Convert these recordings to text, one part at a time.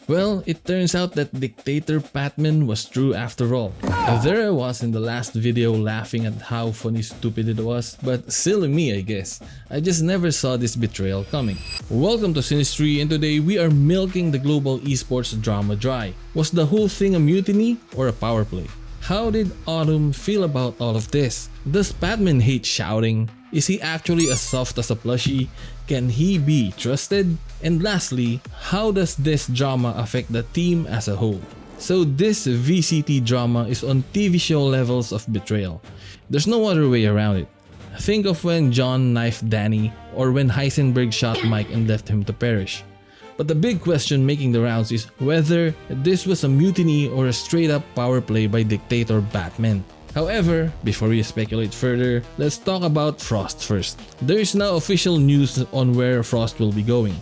Well, it turns out that Dictator PatMen was true after all. There I was in the last video laughing at how funny stupid it was, but silly me I guess. I just never saw this betrayal coming. Welcome to Sinistry, and today we are milking the global esports drama dry. Was the whole thing a mutiny or a power play? How did Autumn feel about all of this? Does PatMen hate shouting? Is he actually as soft as a plushie? Can he be trusted? And lastly, how does this drama affect the team as a whole? So this VCT drama is on TV show levels of betrayal. There's no other way around it. Think of when John knifed Danny, or when Heisenberg shot Mike and left him to perish. But the big question making the rounds is whether this was a mutiny or a straight up power play by Dictator PatMen. However, before we speculate further, let's talk about Frost first. There is now official news on where Frost will be going.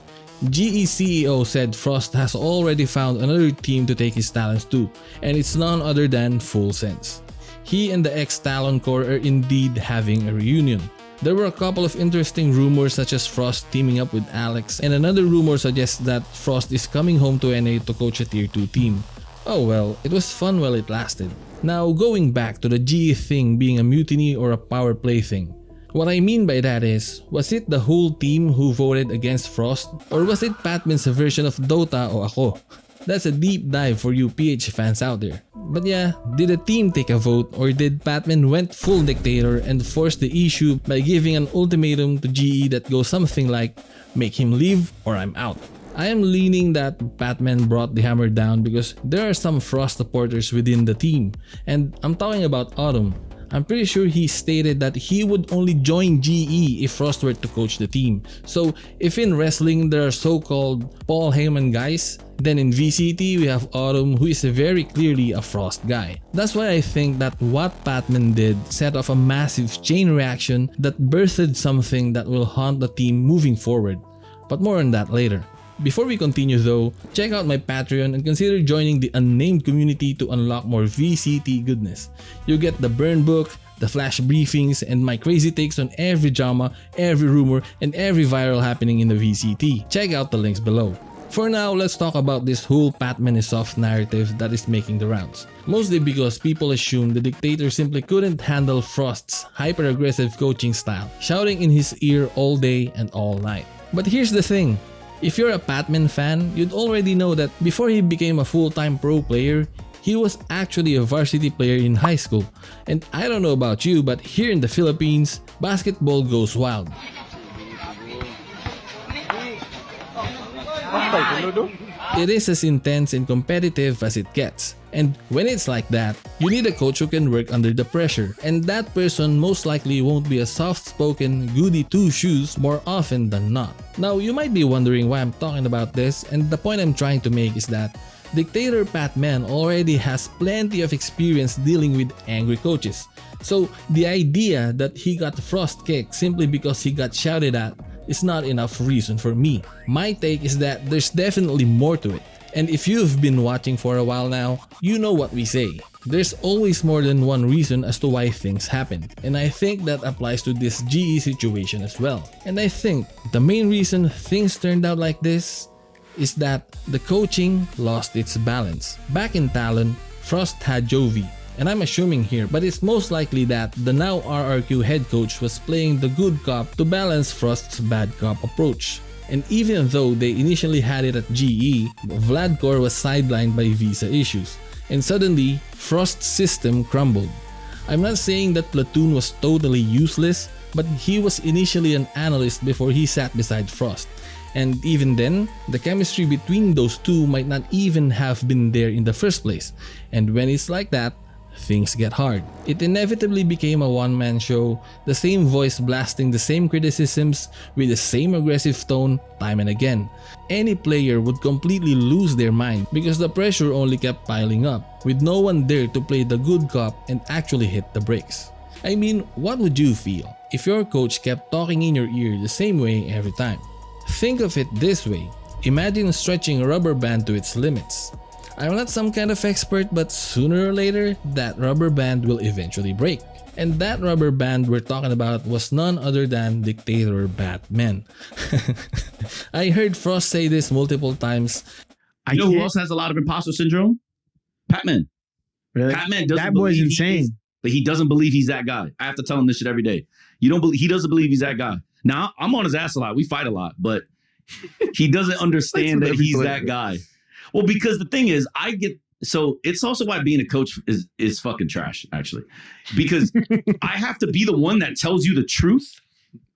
GE CEO said Frost has already found another team to take his talents to, and it's none other than Full Sense. He and the ex-Talon Core are indeed having a reunion. There were a couple of interesting rumors such as Frost teaming up with Alex, and another rumor suggests that Frost is coming home to NA to coach a tier 2 team. Oh well, it was fun while it lasted. Now going back to the GE thing being a mutiny or a power play thing. What I mean by that is, was it the whole team who voted against Frost, or was it PatMen's version of Dota o Ako? That's a deep dive for you PH fans out there. But yeah, did the team take a vote, or did PatMen went full Dictator and force the issue by giving an ultimatum to GE that goes something like, make him leave or I'm out? I am leaning that PatMen brought the hammer down because there are some Frost supporters within the team, and I'm talking about Autumn. I'm pretty sure he stated that he would only join GE if Frost were to coach the team. So if in wrestling there are so-called Paul Heyman guys, then in VCT we have Autumn, who is very clearly a Frost guy. That's why I think that what PatMen did set off a massive chain reaction that birthed something that will haunt the team moving forward. But more on that later. Before we continue though, check out my Patreon and consider joining the unnamed community to unlock more VCT goodness. You get the burn book, the flash briefings, and my crazy takes on every drama, every rumor, and every viral happening in the VCT. Check out the links below. For now, let's talk about this whole PatMen Soft narrative that is making the rounds. Mostly because people assume the Dictator simply couldn't handle Frost's hyper-aggressive coaching style, shouting in his ear all day and all night. But here's the thing. If you're a PatMen fan, you'd already know that before he became a full-time pro player, he was actually a varsity player in high school. And I don't know about you, but here in the Philippines, basketball goes wild. It is as intense and competitive as it gets. And when it's like that, you need a coach who can work under the pressure. And that person most likely won't be a soft-spoken goody two-shoes more often than not. Now, you might be wondering why I'm talking about this, and the point I'm trying to make is that Dictator PatMen already has plenty of experience dealing with angry coaches. So the idea that he got Frost kicked simply because he got shouted at is not enough reason for me. My take is that there's definitely more to it. And if you've been watching for a while now, you know what we say. There's always more than one reason as to why things happen. And I think that applies to this GE situation as well. And I think the main reason things turned out like this is that the coaching lost its balance. Back in Talon, Frost had Jovi. And I'm assuming here, but it's most likely that the now RRQ head coach was playing the good cop to balance Frost's bad cop approach. And even though they initially had it at GE, Vladkor was sidelined by visa issues. And suddenly, Frost's system crumbled. I'm not saying that Platoon was totally useless, but he was initially an analyst before he sat beside Frost. And even then, the chemistry between those two might not even have been there in the first place. And when it's like that, things get hard. It inevitably became a one-man show, the same voice blasting the same criticisms with the same aggressive tone time and again. Any player would completely lose their mind because the pressure only kept piling up, with no one there to play the good cop and actually hit the brakes. I mean, what would you feel if your coach kept talking in your ear the same way every time? Think of it this way. Imagine stretching a rubber band to its limits. I'm not some kind of expert, but sooner or later, that rubber band will eventually break. And that rubber band we're talking about was none other than Dictator PatMen. I heard Frost say this multiple times. You know who else has a lot of imposter syndrome? PatMen. Really? PatMen doesn't. That boy's insane. But he doesn't believe he's that guy. I have to tell him this shit every day. He doesn't believe he's that guy. Now I'm on his ass a lot. We fight a lot, but he doesn't understand that he's that guy. Well, because the thing is, so it's also why being a coach is fucking trash, actually. Because I have to be the one that tells you the truth.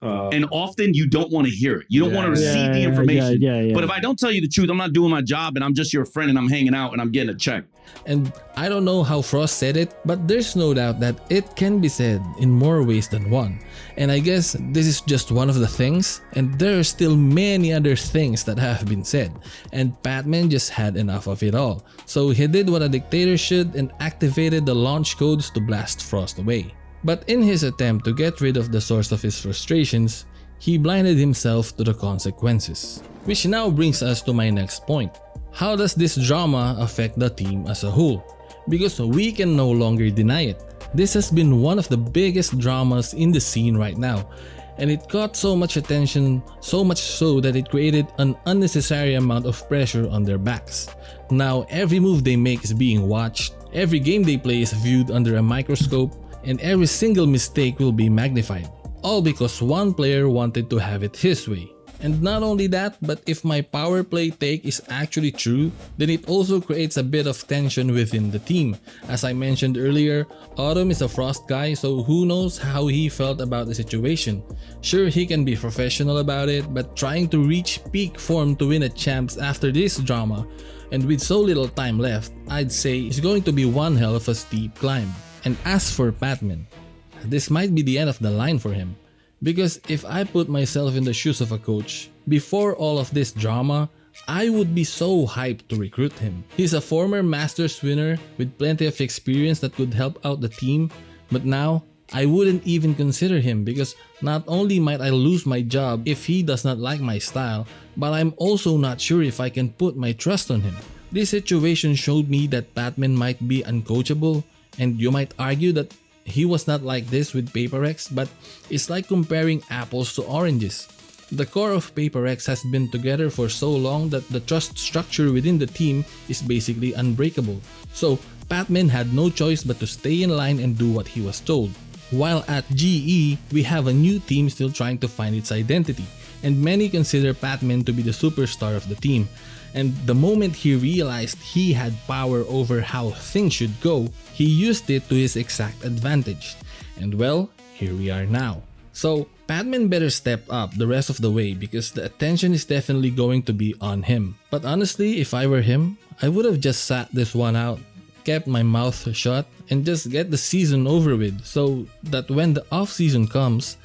And often you don't want to hear it. You don't want to receive the information. But if I don't tell you the truth, I'm not doing my job and I'm just your friend and I'm hanging out and I'm getting a check. And I don't know how Frost said it, but there's no doubt that it can be said in more ways than one. And I guess this is just one of the things, and there are still many other things that have been said. And PatMen just had enough of it all. So he did what a dictator should and activated the launch codes to blast Frost away. But in his attempt to get rid of the source of his frustrations, he blinded himself to the consequences. Which now brings us to my next point. How does this drama affect the team as a whole? Because we can no longer deny it. This has been one of the biggest dramas in the scene right now. And it caught so much attention, so much so that it created an unnecessary amount of pressure on their backs. Now every move they make is being watched, every game they play is viewed under a microscope, and every single mistake will be magnified. All because one player wanted to have it his way. And not only that, but if my power play take is actually true, then it also creates a bit of tension within the team. As I mentioned earlier, Autumn is a Frost guy, so who knows how he felt about the situation. Sure, he can be professional about it, but trying to reach peak form to win a champs after this drama, and with so little time left, I'd say it's going to be one hell of a steep climb. And as for PatMen, this might be the end of the line for him. Because if I put myself in the shoes of a coach, before all of this drama, I would be so hyped to recruit him. He's a former Masters winner with plenty of experience that could help out the team, but now I wouldn't even consider him because not only might I lose my job if he does not like my style, but I'm also not sure if I can put my trust on him. This situation showed me that PatMen might be uncoachable. And you might argue that he was not like this with Paper Rex, but it's like comparing apples to oranges. The core of Paper Rex has been together for so long that the trust structure within the team is basically unbreakable. So PatMen had no choice but to stay in line and do what he was told. While at GE, we have a new team still trying to find its identity, and many consider PatMen to be the superstar of the team. And the moment he realized he had power over how things should go, he used it to his exact advantage. And well, here we are now. So PatMen better step up the rest of the way because the attention is definitely going to be on him. But honestly, if I were him, I would have just sat this one out, kept my mouth shut, and just get the season over with so that when the off-season comes,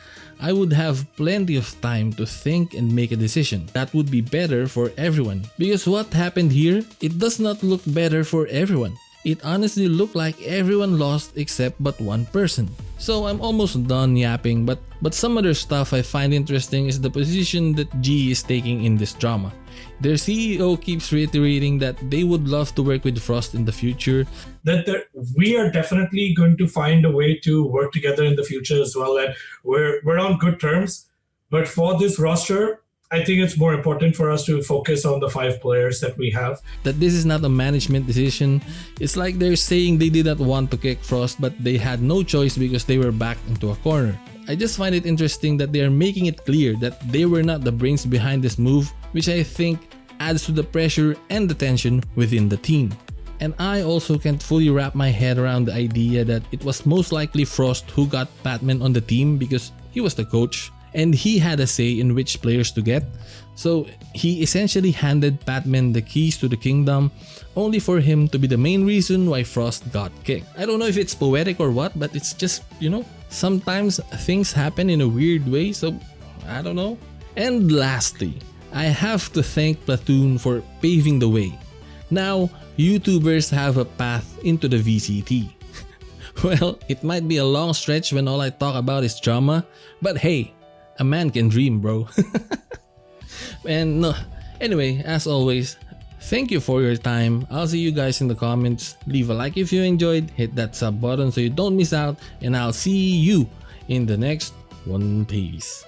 I would have plenty of time to think and make a decision. That would be better for everyone. Because what happened here, it does not look better for everyone. It honestly looked like everyone lost except but one person. So I'm almost done yapping, but some other stuff I find interesting is the position that G is taking in this drama. Their CEO keeps reiterating that they would love to work with Frost in the future. That we are definitely going to find a way to work together in the future as well, and we're on good terms. But for this roster, I think it's more important for us to focus on the 5 players that we have. That this is not a management decision. It's like they're saying they did not want to kick Frost, but they had no choice because they were backed into a corner. I just find it interesting that they are making it clear that they were not the brains behind this move, which I think adds to the pressure and the tension within the team. And I also can't fully wrap my head around the idea that it was most likely Frost who got PatMen on the team because he was the coach and he had a say in which players to get. So he essentially handed PatMen the keys to the kingdom only for him to be the main reason why Frost got kicked. I don't know if it's poetic or what, but it's just, sometimes things happen in a weird way, so I don't know. And lastly, I have to thank Platoon for paving the way. Now, YouTubers have a path into the VCT. Well, it might be a long stretch when all I talk about is drama, but hey, a man can dream, bro. And anyway, as always, thank you for your time. I'll see you guys in the comments. Leave a like if you enjoyed, hit that sub button so you don't miss out, and I'll see you in the next one. Peace.